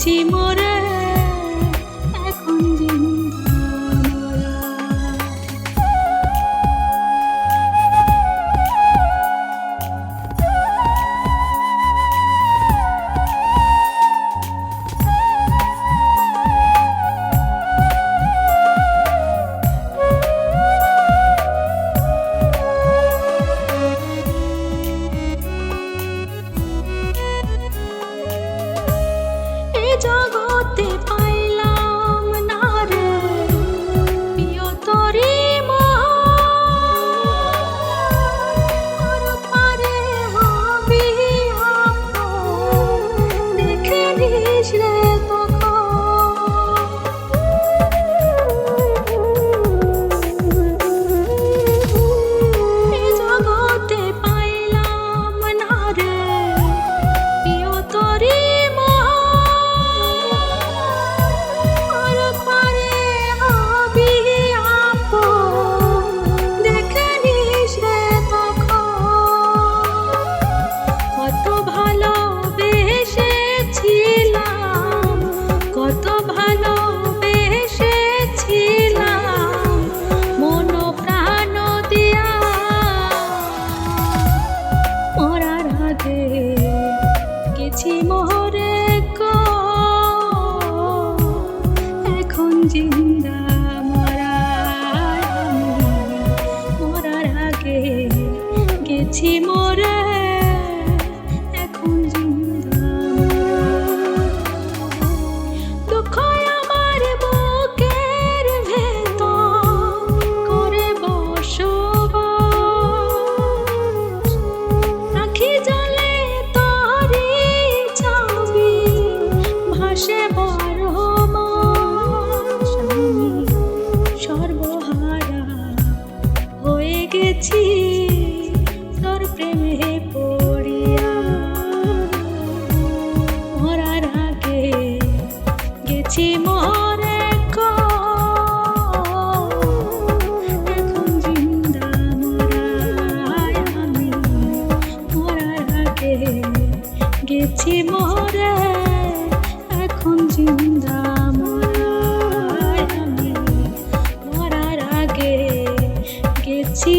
গেছি মরে এখন জিন্দা মরা। জগতে পাইলাম না রে প্রিয় তরি আর পারে হবি দেখে নিস রে জগতে পাইলাম না রে প্রিয় তরি কত ভালোবেসেছিলাম মন প্রাণ দিয়া মরার আগে গেছি মরে গো এখন জিন্দা মরা। মরার আগে গেছি মরে এখন জিন্দা মরা। দুঃখ আমার বুকের ভেতর করে বসবাস, রাখি জলে তোরি ছবি ভাসে বারো মাস। আমি সর্বহারা হয়ে গেছি তোর প্রেমে পড়িয়া। মরার আগে গেছি মরে গো এখন জিন্দা মরা। আমি মরার আগে গেছি মরে এখন জিন্দা মরা। আমি মরার আগে গেছি।